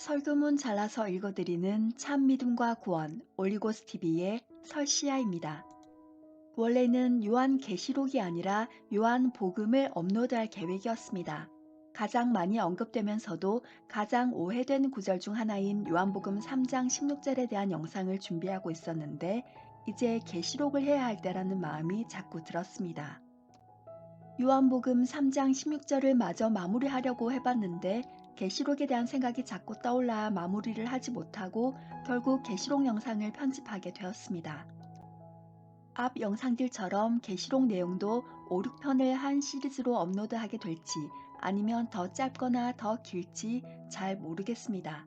설교문 잘라서 읽어드리는 참 믿음과 구원 올리고스 TV의 설시아입니다. 원래는 요한 계시록이 아니라 요한 복음을 업로드할 계획이었습니다. 가장 많이 언급되면서도 가장 오해된 구절 중 하나인 요한복음 3장 16절에 대한 영상을 준비하고 있었는데 이제 계시록을 해야 할 때라는 마음이 자꾸 들었습니다. 요한복음 3장 16절을 마저 마무리하려고 해봤는데 계시록에 대한 생각이 자꾸 떠올라 마무리를 하지 못하고 결국 계시록 영상을 편집하게 되었습니다. 앞 영상들처럼 계시록 내용도 5, 6편을 한 시리즈로 업로드하게 될지 아니면 더 짧거나 더 길지 잘 모르겠습니다.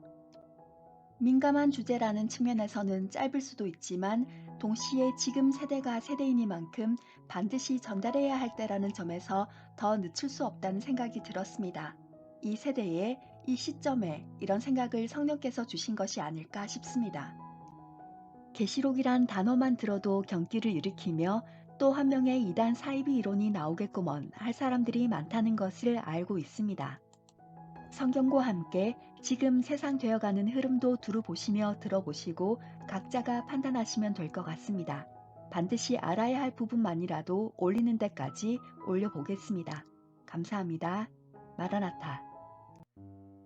민감한 주제라는 측면에서는 짧을 수도 있지만 동시에 지금 세대가 세대이니만큼 반드시 전달해야 할 때라는 점에서 더 늦출 수 없다는 생각이 들었습니다. 이 세대에 이 시점에 이런 생각을 성령께서 주신 것이 아닐까 싶습니다. 계시록이란 단어만 들어도 경기를 일으키며 또 한 명의 이단 사이비 이론이 나오겠구먼 할 사람들이 많다는 것을 알고 있습니다. 성경과 함께 지금 세상 되어가는 흐름도 두루 보시며 들어보시고 각자가 판단하시면 될 것 같습니다. 반드시 알아야 할 부분만이라도 올리는 데까지 올려보겠습니다. 감사합니다. 마라나타.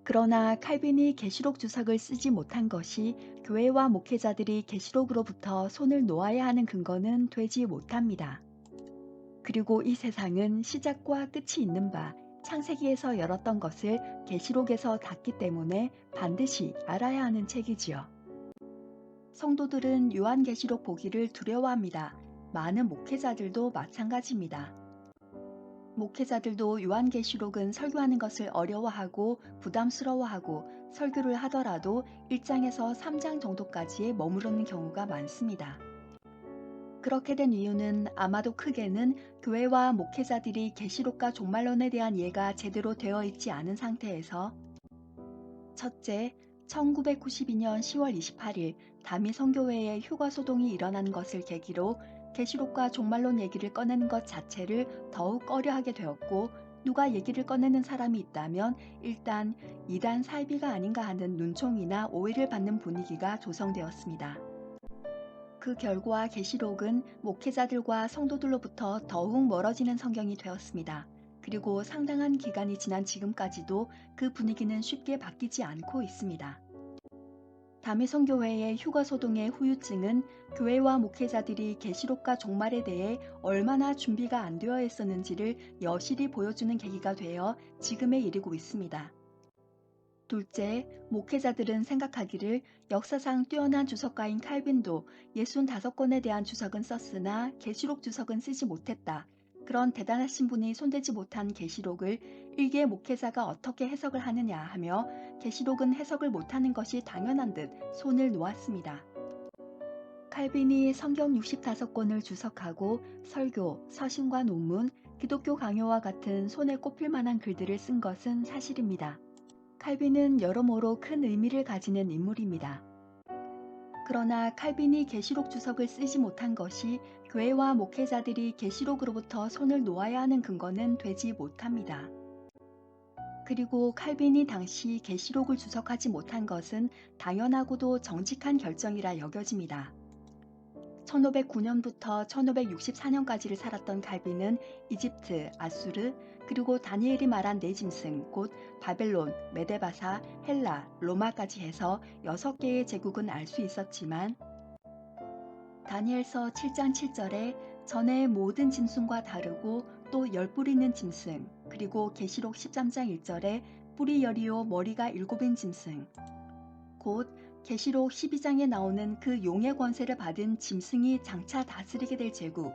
그러나 칼빈이 계시록 주석을 쓰지 못한 것이 교회와 목회자들이 계시록으로부터 손을 놓아야 하는 근거는 되지 못합니다. 그리고 이 세상은 시작과 끝이 있는 바 창세기에서 열었던 것을 계시록에서 닫기 때문에 반드시 알아야 하는 책이지요. 성도들은 요한계시록 보기를 두려워합니다. 많은 목회자들도 마찬가지입니다. 목회자들도 요한계시록은 설교하는 것을 어려워하고 부담스러워하고 설교를 하더라도 1장에서 3장 정도까지에 머무르는 경우가 많습니다. 그렇게 된 이유는 아마도 크게는 교회와 목회자들이 계시록과 종말론에 대한 이해가 제대로 되어 있지 않은 상태에서 첫째, 1992년 10월 28일 다미 선교회에 휴가 소동이 일어난 것을 계기로 계시록과 종말론 얘기를 꺼내는 것 자체를 더욱 꺼려하게 되었고 누가 얘기를 꺼내는 사람이 있다면 일단 이단 사이비가 아닌가 하는 눈총이나 오해를 받는 분위기가 조성되었습니다. 그 결과 계시록은 목회자들과 성도들로부터 더욱 멀어지는 성경이 되었습니다. 그리고 상당한 기간이 지난 지금까지도 그 분위기는 쉽게 바뀌지 않고 있습니다. 다미성교회의 휴거소동의 후유증은 교회와 목회자들이 계시록과 종말에 대해 얼마나 준비가 안 되어 있었는지를 여실히 보여주는 계기가 되어 지금에 이르고 있습니다. 둘째, 목회자들은 생각하기를 역사상 뛰어난 주석가인 칼빈도 65권에 대한 주석은 썼으나 계시록 주석은 쓰지 못했다. 그런 대단하신 분이 손대지 못한 계시록을 일개 목회자가 어떻게 해석을 하느냐 하며 계시록은 해석을 못하는 것이 당연한 듯 손을 놓았습니다. 칼빈이 성경 65권을 주석하고 설교, 서신과 논문, 기독교 강요와 같은 손에 꼽힐 만한 글들을 쓴 것은 사실입니다. 칼빈은 여러모로 큰 의미를 가지는 인물입니다. 그러나 칼빈이 계시록 주석을 쓰지 못한 것이 교회와 목회자들이 계시록으로부터 손을 놓아야 하는 근거는 되지 못합니다. 그리고 칼빈이 당시 계시록을 주석하지 못한 것은 당연하고도 정직한 결정이라 여겨집니다. 1509년부터 1564년까지를 살았던 칼빈은 이집트, 아수르, 그리고 다니엘이 말한 네 짐승, 곧 바벨론, 메데바사, 헬라, 로마까지 해서 6개의 제국은 알 수 있었지만 다니엘서 7장 7절에 전의 모든 짐승과 다르고 또 10뿔 있는 짐승, 그리고 계시록 13장 1절에 뿔이 10이요 머리가 7인 짐승, 곧 계시록 12장에 나오는 그 용의 권세를 받은 짐승이 장차 다스리게 될 제국.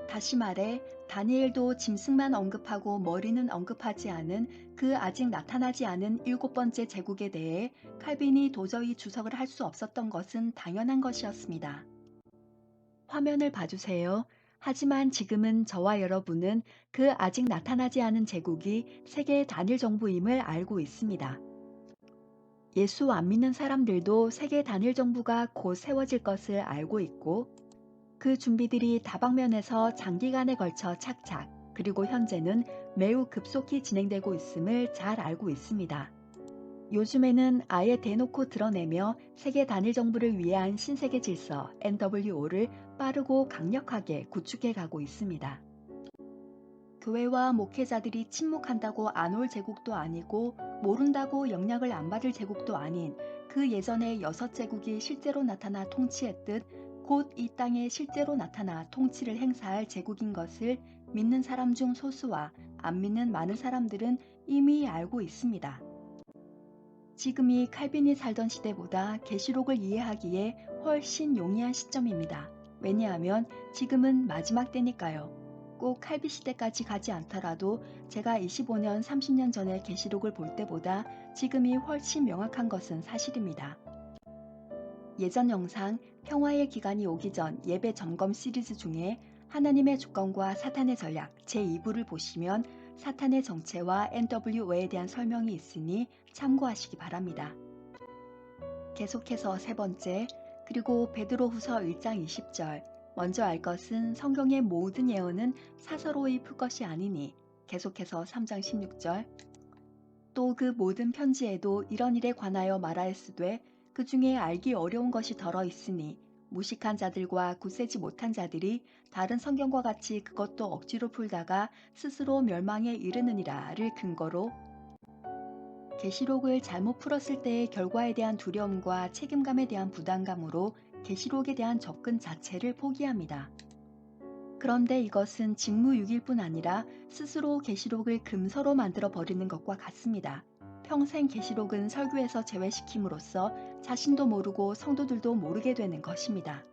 다시 말해 다니엘도 짐승만 언급하고 머리는 언급하지 않은 그 아직 나타나지 않은 7번째 제국에 대해 칼빈이 도저히 주석을 할 수 없었던 것은 당연한 것이었습니다. 화면을 봐주세요. 하지만 지금은 저와 여러분은 그 아직 나타나지 않은 제국이 세계 단일 정부임을 알고 있습니다. 예수 안 믿는 사람들도 세계 단일 정부가 곧 세워질 것을 알고 있고 그 준비들이 다방면에서 장기간에 걸쳐 착착 그리고 현재는 매우 급속히 진행되고 있음을 잘 알고 있습니다. 요즘에는 아예 대놓고 드러내며 세계 단일 정부를 위한 신세계 질서 NWO를 빠르고 강력하게 구축해 가고 있습니다. 교회와 목회자들이 침묵한다고 안 올 제국도 아니고 모른다고 영향을 안 받을 제국도 아닌 그 예전의 6제국이 실제로 나타나 통치했듯 곧 이 땅에 실제로 나타나 통치를 행사할 제국인 것을 믿는 사람 중 소수와 안 믿는 많은 사람들은 이미 알고 있습니다. 지금이 칼빈이 살던 시대보다 계시록을 이해하기에 훨씬 용이한 시점입니다. 왜냐하면 지금은 마지막 때니까요. 꼭 칼빈 시대까지 가지 않더라도 제가 25년, 30년 전에 계시록을 볼 때보다 지금이 훨씬 명확한 것은 사실입니다. 예전 영상 평화의 기간이 오기 전 예배 점검 시리즈 중에 하나님의 주권과 사탄의 전략 제2부를 보시면 사탄의 정체와 NWO에 대한 설명이 있으니 참고하시기 바랍니다. 계속해서 세 번째, 그리고 베드로후서 1장 20절. 먼저 알 것은 성경의 모든 예언은 사서로이 풀 것이 아니니. 계속해서 3장 16절. 또 그 모든 편지에도 이런 일에 관하여 말하였으되 그 중에 알기 어려운 것이 덜어 있으니 무식한 자들과 굳세지 못한 자들이 다른 성경과 같이 그것도 억지로 풀다가 스스로 멸망에 이르느니라를 근거로 계시록을 잘못 풀었을 때의 결과에 대한 두려움과 책임감에 대한 부담감으로 계시록에 대한 접근 자체를 포기합니다. 그런데 이것은 직무유기일 뿐 아니라 스스로 계시록을 금서로 만들어 버리는 것과 같습니다. 평생 계시록은 설교에서 제외시킴으로써 자신도 모르고 성도들도 모르게 되는 것입니다.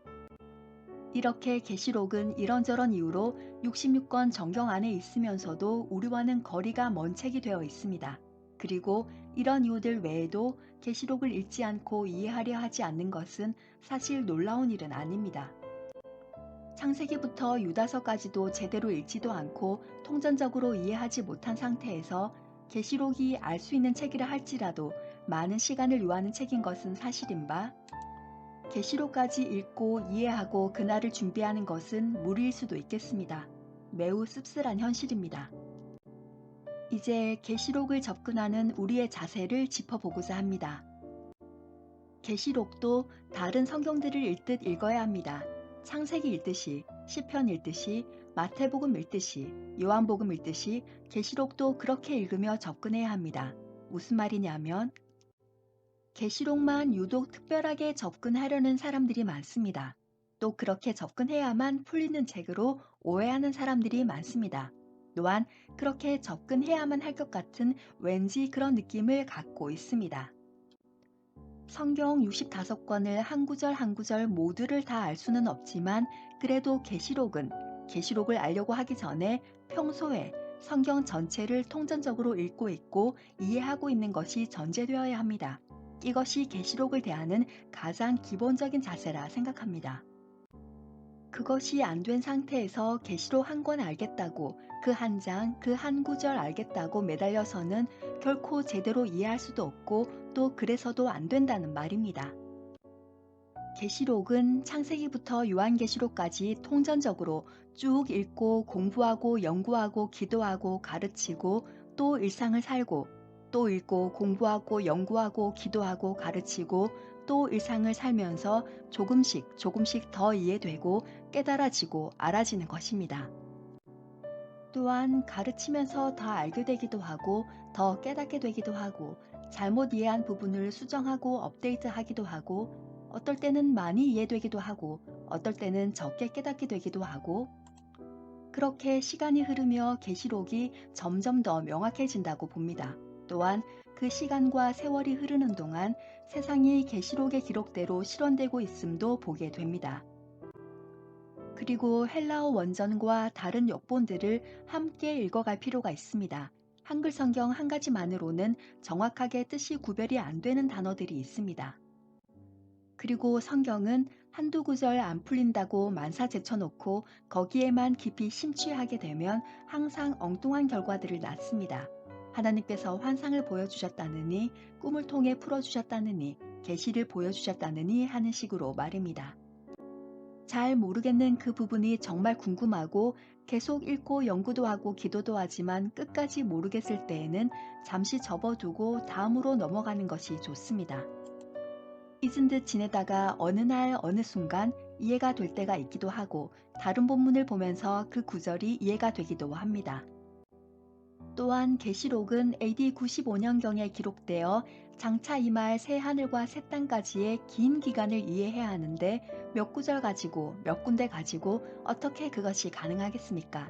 이렇게 계시록은 이런저런 이유로 66권 정경 안에 있으면서도 우리와는 거리가 먼 책이 되어 있습니다. 그리고 이런 이유들 외에도 계시록을 읽지 않고 이해하려 하지 않는 것은 사실 놀라운 일은 아닙니다. 창세기부터 유다서까지도 제대로 읽지도 않고 통전적으로 이해하지 못한 상태에서 계시록이 알 수 있는 책이라 할지라도 많은 시간을 요하는 책인 것은 사실인 바, 계시록까지 읽고 이해하고 그날을 준비하는 것은 무리일 수도 있겠습니다. 매우 씁쓸한 현실입니다. 이제 계시록을 접근하는 우리의 자세를 짚어보고자 합니다. 계시록도 다른 성경들을 읽듯 읽어야 합니다. 창세기 읽듯이, 시편 읽듯이, 마태복음 읽듯이, 요한복음 읽듯이 계시록도 그렇게 읽으며 접근해야 합니다. 무슨 말이냐면 계시록만 유독 특별하게 접근하려는 사람들이 많습니다. 또 그렇게 접근해야만 풀리는 책으로 오해하는 사람들이 많습니다. 또한 그렇게 접근해야만 할 것 같은 왠지 그런 느낌을 갖고 있습니다. 성경 65권을 한 구절 한 구절 모두를 다 알 수는 없지만 그래도 계시록을 알려고 하기 전에 평소에 성경 전체를 통전적으로 읽고 있고 이해하고 있는 것이 전제되어야 합니다. 이것이 계시록을 대하는 가장 기본적인 자세라 생각합니다. 그것이 안 된 상태에서 계시록 한 권 알겠다고 그 한 장, 그 한 구절 알겠다고 매달려서는 결코 제대로 이해할 수도 없고 또 그래서도 안 된다는 말입니다. 계시록은 창세기부터 요한계시록까지 통전적으로 쭉 읽고 공부하고 연구하고 기도하고 가르치고 또 일상을 살고 또 읽고 공부하고 연구하고 기도하고 가르치고 또 일상을 살면서 조금씩 조금씩 더 이해되고 깨달아지고 알아지는 것입니다. 또한 가르치면서 더 알게 되기도 하고 더 깨닫게 되기도 하고 잘못 이해한 부분을 수정하고 업데이트하기도 하고 어떨 때는 많이 이해되기도 하고 어떨 때는 적게 깨닫게 되기도 하고 그렇게 시간이 흐르며 계시록이 점점 더 명확해진다고 봅니다. 또한 그 시간과 세월이 흐르는 동안 세상이 계시록의 기록대로 실현되고 있음도 보게 됩니다. 그리고 헬라어 원전과 다른 역본들을 함께 읽어갈 필요가 있습니다. 한글 성경 한 가지만으로는 정확하게 뜻이 구별이 안 되는 단어들이 있습니다. 그리고 성경은 한두 구절 안 풀린다고 만사 제쳐놓고 거기에만 깊이 심취하게 되면 항상 엉뚱한 결과들을 낳습니다. 하나님께서 환상을 보여주셨다느니, 꿈을 통해 풀어주셨다느니, 계시를 보여주셨다느니 하는 식으로 말입니다. 잘 모르겠는 그 부분이 정말 궁금하고 계속 읽고 연구도 하고 기도도 하지만 끝까지 모르겠을 때에는 잠시 접어두고 다음으로 넘어가는 것이 좋습니다. 잊은 듯 지내다가 어느 날 어느 순간 이해가 될 때가 있기도 하고 다른 본문을 보면서 그 구절이 이해가 되기도 합니다. 또한 계시록은 AD 95년경에 기록되어 장차 임할 새 하늘과 새 땅까지의 긴 기간을 이해해야 하는데 몇 구절 가지고 몇 군데 가지고 어떻게 그것이 가능하겠습니까?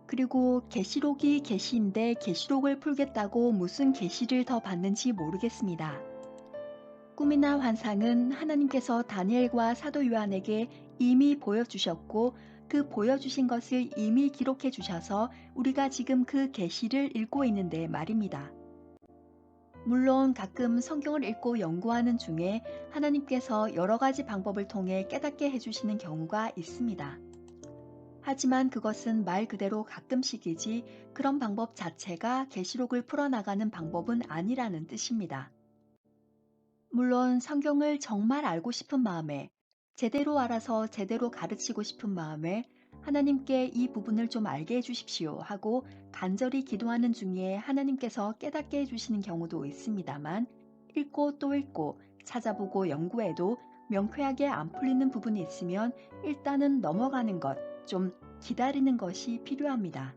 그리고 계시록이 계시인데 계시록을 풀겠다고 무슨 계시를 더 받는지 모르겠습니다. 꿈이나 환상은 하나님께서 다니엘과 사도 요한에게 이미 보여주셨고 그 보여주신 것을 이미 기록해 주셔서 우리가 지금 그 계시를 읽고 있는데 말입니다. 물론 가끔 성경을 읽고 연구하는 중에 하나님께서 여러 가지 방법을 통해 깨닫게 해주시는 경우가 있습니다. 하지만 그것은 말 그대로 가끔씩이지 그런 방법 자체가 계시록을 풀어나가는 방법은 아니라는 뜻입니다. 물론 성경을 정말 알고 싶은 마음에 제대로 알아서 제대로 가르치고 싶은 마음에 하나님께 이 부분을 좀 알게 해주십시오 하고 간절히 기도하는 중에 하나님께서 깨닫게 해주시는 경우도 있습니다만 읽고 또 읽고 찾아보고 연구해도 명쾌하게 안 풀리는 부분이 있으면 일단은 넘어가는 것, 좀 기다리는 것이 필요합니다.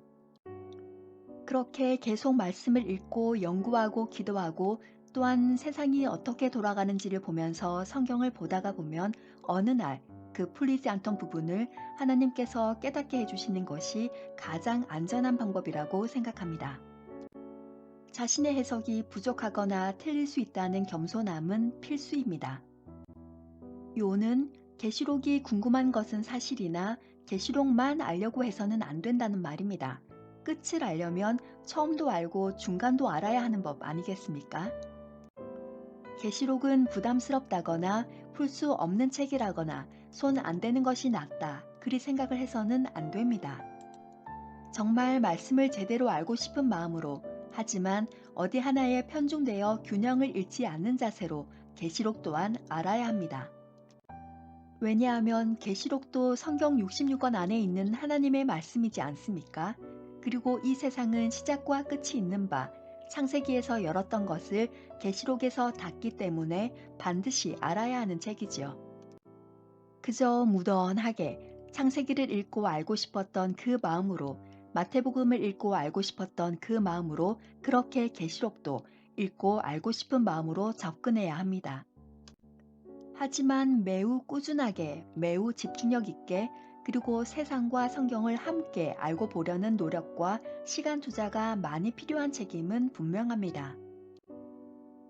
그렇게 계속 말씀을 읽고 연구하고 기도하고 또한 세상이 어떻게 돌아가는지를 보면서 성경을 보다가 보면 어느 날 그 풀리지 않던 부분을 하나님께서 깨닫게 해주시는 것이 가장 안전한 방법이라고 생각합니다. 자신의 해석이 부족하거나 틀릴 수 있다는 겸손함은 필수입니다. 요는 계시록이 궁금한 것은 사실이나 계시록만 알려고 해서는 안 된다는 말입니다. 끝을 알려면 처음도 알고 중간도 알아야 하는 법 아니겠습니까? 계시록은 부담스럽다거나 풀 수 없는 책이라거나 손 안 대는 것이 낫다. 그리 생각을 해서는 안 됩니다. 정말 말씀을 제대로 알고 싶은 마음으로 하지만 어디 하나에 편중되어 균형을 잃지 않는 자세로 계시록 또한 알아야 합니다. 왜냐하면 계시록도 성경 66권 안에 있는 하나님의 말씀이지 않습니까? 그리고 이 세상은 시작과 끝이 있는 바 창세기에서 열었던 것을 계시록에서 닫기 때문에 반드시 알아야 하는 책이지요. 그저 무던하게 창세기를 읽고 알고 싶었던 그 마음으로 마태복음을 읽고 알고 싶었던 그 마음으로 그렇게 계시록도 읽고 알고 싶은 마음으로 접근해야 합니다. 하지만 매우 꾸준하게, 매우 집중력 있게, 그리고 세상과 성경을 함께 알고 보려는 노력과 시간 투자가 많이 필요한 책임은 분명합니다.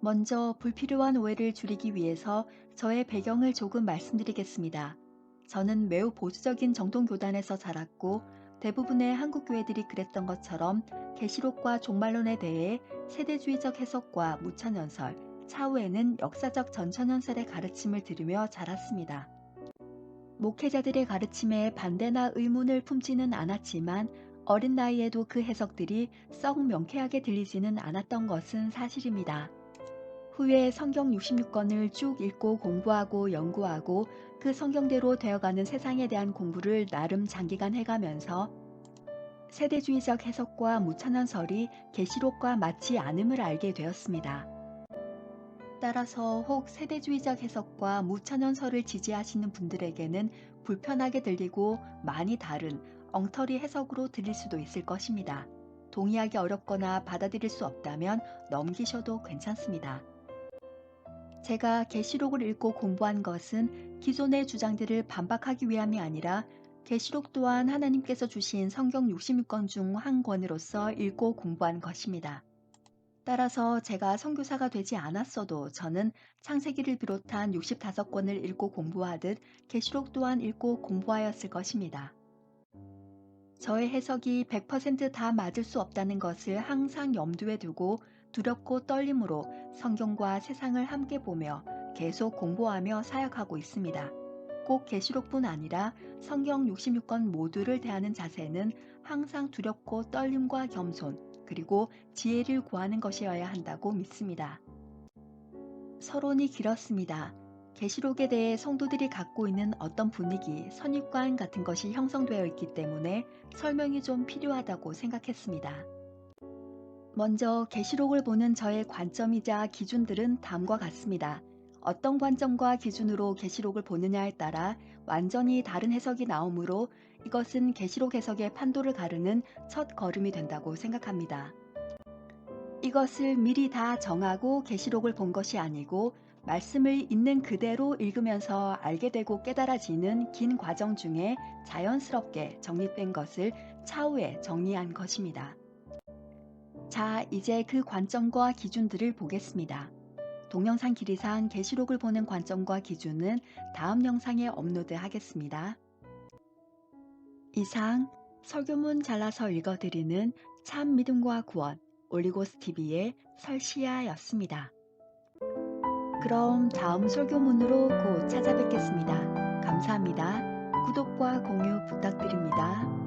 먼저 불필요한 오해를 줄이기 위해서 저의 배경을 조금 말씀드리겠습니다. 저는 매우 보수적인 정통교단에서 자랐고 대부분의 한국 교회들이 그랬던 것처럼 계시록과 종말론에 대해 세대주의적 해석과 무천연설, 차후에는 역사적 전천연설의 가르침을 들으며 자랐습니다. 목회자들의 가르침에 반대나 의문을 품지는 않았지만 어린 나이에도 그 해석들이 썩 명쾌하게 들리지는 않았던 것은 사실입니다. 후에 성경 66권을 쭉 읽고 공부하고 연구하고 그 성경대로 되어가는 세상에 대한 공부를 나름 장기간 해가면서 세대주의적 해석과 무천연설이 계시록과 맞지 않음을 알게 되었습니다. 따라서 혹 세대주의적 해석과 무천연설을 지지하시는 분들에게는 불편하게 들리고 많이 다른 엉터리 해석으로 들릴 수도 있을 것입니다. 동의하기 어렵거나 받아들일 수 없다면 넘기셔도 괜찮습니다. 제가 계시록을 읽고 공부한 것은 기존의 주장들을 반박하기 위함이 아니라 계시록 또한 하나님께서 주신 성경 66권 중 한 권으로서 읽고 공부한 것입니다. 따라서 제가 선교사가 되지 않았어도 저는 창세기를 비롯한 65권을 읽고 공부하듯 계시록 또한 읽고 공부하였을 것입니다. 저의 해석이 100%다 맞을 수 없다는 것을 항상 염두에 두고 두렵고 떨림으로 성경과 세상을 함께 보며 계속 공부하며 사역하고 있습니다. 꼭 계시록뿐 아니라 성경 66권 모두를 대하는 자세는 항상 두렵고 떨림과 겸손, 그리고 지혜를 구하는 것이어야 한다고 믿습니다. 서론이 길었습니다. 계시록에 대해 성도들이 갖고 있는 어떤 분위기, 선입관 같은 것이 형성되어 있기 때문에 설명이 좀 필요하다고 생각했습니다. 먼저 계시록을 보는 저의 관점이자 기준들은 다음과 같습니다. 어떤 관점과 기준으로 계시록을 보느냐에 따라 완전히 다른 해석이 나오므로 이것은 계시록 해석의 판도를 가르는 첫 걸음이 된다고 생각합니다. 이것을 미리 다 정하고 계시록을 본 것이 아니고 말씀을 있는 그대로 읽으면서 알게 되고 깨달아지는 긴 과정 중에 자연스럽게 정립된 것을 차후에 정리한 것입니다. 자, 이제 그 관점과 기준들을 보겠습니다. 동영상 길이상 계시록을 보는 관점과 기준은 다음 영상에 업로드하겠습니다. 이상 설교문 잘라서 읽어드리는 참 믿음과 구원 올리고스 TV의 설시아였습니다. 그럼 다음 설교문으로 곧 찾아뵙겠습니다. 감사합니다. 구독과 공유 부탁드립니다.